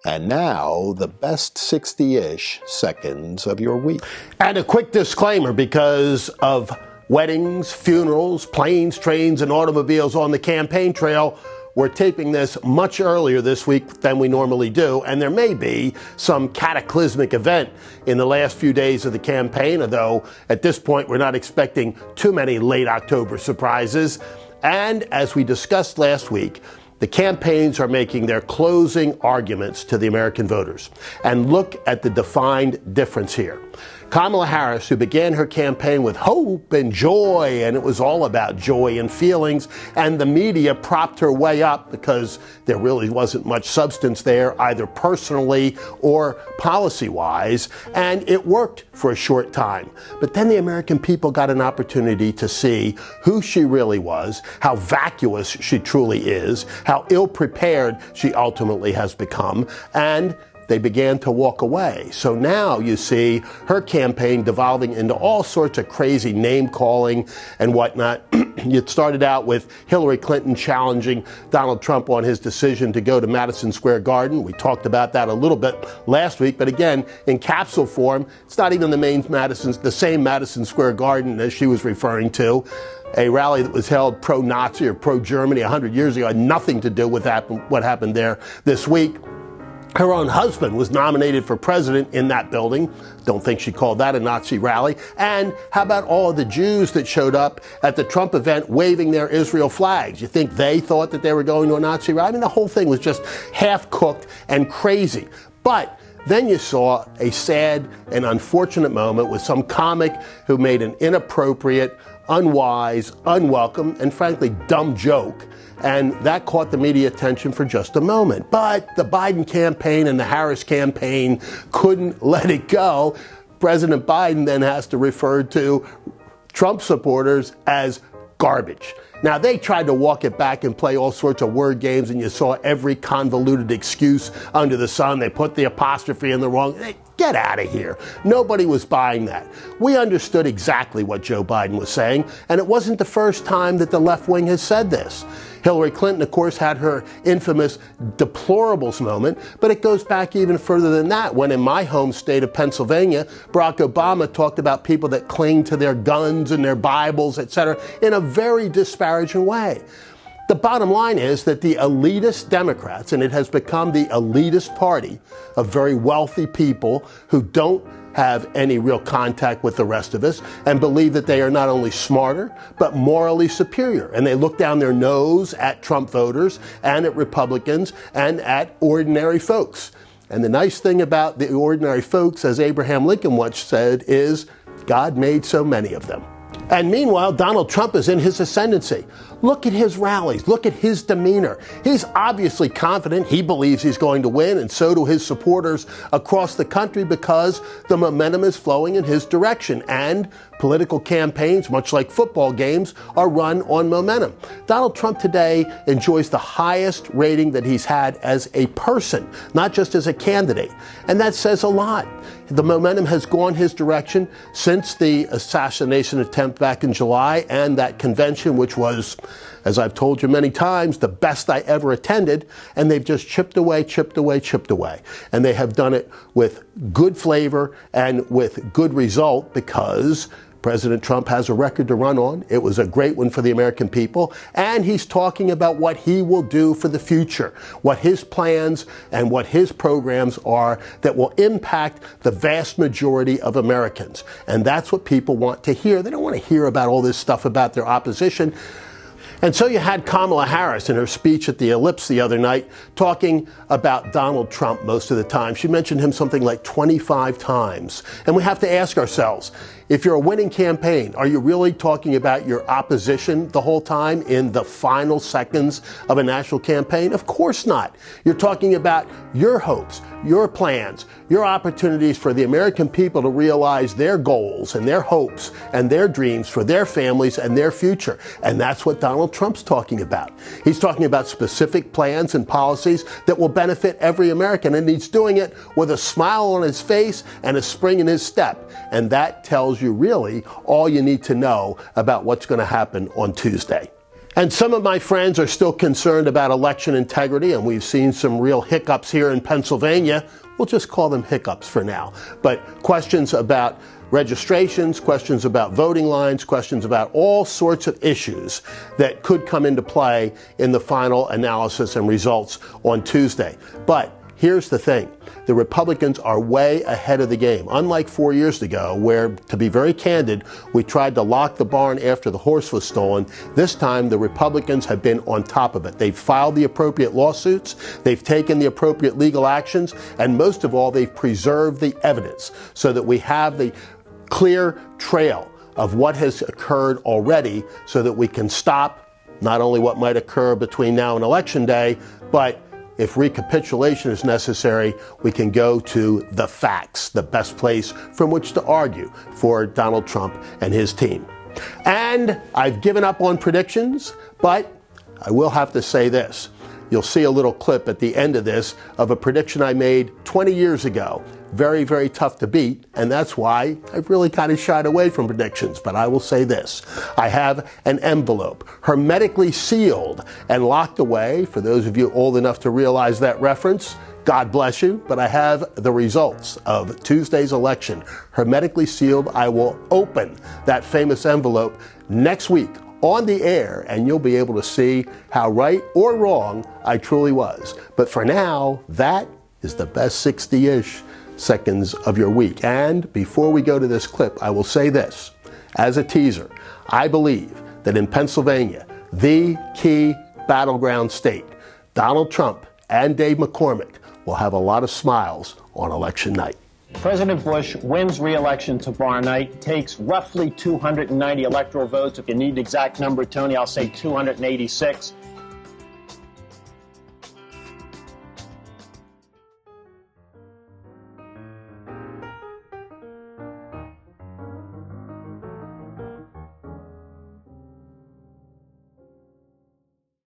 And now, the best 60-ish seconds of your week. And a quick disclaimer, because of weddings, funerals, planes, trains, and automobiles on the campaign trail, we're taping this much earlier this week than we normally do, and there may be some cataclysmic event in the last few days of the campaign, although at this point we're not expecting too many late October surprises. And as we discussed last week, the campaigns are making their closing arguments to the American voters. And look at the defined difference here. Kamala Harris, who began her campaign with hope and joy, and it was all about joy and feelings, and the media propped her way up because there really wasn't much substance there, either personally or policy-wise, and it worked for a short time. But then the American people got an opportunity to see who she really was, how vacuous she truly is, how ill-prepared she ultimately has become, and they began to walk away. So now you see her campaign devolving into all sorts of crazy name-calling and whatnot. It started out with Hillary Clinton challenging Donald Trump on his decision to go to Madison Square Garden. We talked about that a little bit last week, but again, in capsule form, it's not even the same Madison Square Garden as she was referring to. A rally that was held pro-Nazi or pro-Germany 100 years ago had nothing to do with what happened there this week. Her own husband was nominated for president in that building. Don't think she called that a Nazi rally. And how about all of the Jews that showed up at the Trump event waving their Israel flags? You think they thought that they were going to a Nazi rally? I mean, the whole thing was just half-cooked and crazy. But then you saw a sad and unfortunate moment with some comic who made an inappropriate, unwise, unwelcome, and frankly dumb joke. And that caught the media attention for just a moment. But the Biden campaign and the Harris campaign couldn't let it go. President Biden then has to refer to Trump supporters as garbage. Now, they tried to walk it back and play all sorts of word games, and you saw every convoluted excuse under the sun. They put the apostrophe in the wrong. Get out of here. Nobody was buying that. We understood exactly what Joe Biden was saying, and it wasn't the first time that the left wing has said this. Hillary Clinton, of course, had her infamous deplorables moment, but it goes back even further than that, when in my home state of Pennsylvania, Barack Obama talked about people that cling to their guns and their Bibles, etc., in a very disparaging way. The bottom line is that the elitist Democrats, and it has become the elitist party of very wealthy people who don't have any real contact with the rest of us and believe that they are not only smarter, but morally superior. And they look down their nose at Trump voters and at Republicans and at ordinary folks. And the nice thing about the ordinary folks, as Abraham Lincoln once said, is God made so many of them. And meanwhile, Donald Trump is in his ascendancy. Look at his rallies. Look at his demeanor. He's obviously confident. He believes he's going to win, and so do his supporters across the country because the momentum is flowing in his direction. And political campaigns, much like football games, are run on momentum. Donald Trump today enjoys the highest rating that he's had as a person, not just as a candidate. And that says a lot. The momentum has gone his direction since the assassination attempt back in July and that convention, which was, as I've told you many times, the best I ever attended, and they've just chipped away. And they have done it with good flavor and with good result because President Trump has a record to run on. It was a great one for the American people. And he's talking about what he will do for the future, what his plans and what his programs are that will impact the vast majority of Americans. And that's what people want to hear. They don't want to hear about all this stuff about their opposition. And so you had Kamala Harris in her speech at the Ellipse the other night talking about Donald Trump most of the time. She mentioned him something like 25 times. And we have to ask ourselves, if you're a winning campaign, are you really talking about your opposition the whole time in the final seconds of a national campaign? Of course not. You're talking about your hopes, your plans, your opportunities for the American people to realize their goals and their hopes and their dreams for their families and their future. And that's what Donald Trump's talking about. He's talking about specific plans and policies that will benefit every American, and he's doing it with a smile on his face and a spring in his step. And that tells you really all you need to know about what's going to happen on Tuesday. And some of my friends are still concerned about election integrity, and we've seen some real hiccups here in Pennsylvania. We'll just call them hiccups for now. But questions about registrations, questions about voting lines, questions about all sorts of issues that could come into play in the final analysis and results on Tuesday. But here's the thing. The Republicans are way ahead of the game. Unlike 4 years ago, where, to be very candid, we tried to lock the barn after the horse was stolen, this time the Republicans have been on top of it. They've filed the appropriate lawsuits, they've taken the appropriate legal actions, and most of all, they've preserved the evidence so that we have the clear trail of what has occurred already so that we can stop not only what might occur between now and Election Day, but if recapitulation is necessary, we can go to the facts, the best place from which to argue for Donald Trump and his team. And I've given up on predictions, but I will have to say this. You'll see a little clip at the end of this of a prediction I made 20 years ago. Very, very tough to beat, and that's why I've really kind of shied away from predictions. But I will say this. I have an envelope, hermetically sealed and locked away. For those of you old enough to realize that reference, God bless you, but I have the results of Tuesday's election hermetically sealed. I will open that famous envelope next week on the air, and you'll be able to see how right or wrong I truly was. But for now, that is the best 60-ish seconds of your week. And before we go to this clip, I will say this. As a teaser, I believe that in Pennsylvania, the key battleground state, Donald Trump and Dave McCormick will have a lot of smiles on election night. President Bush wins re-election tomorrow night, takes roughly 290 electoral votes. If you need the exact number, Tony, I'll say 286.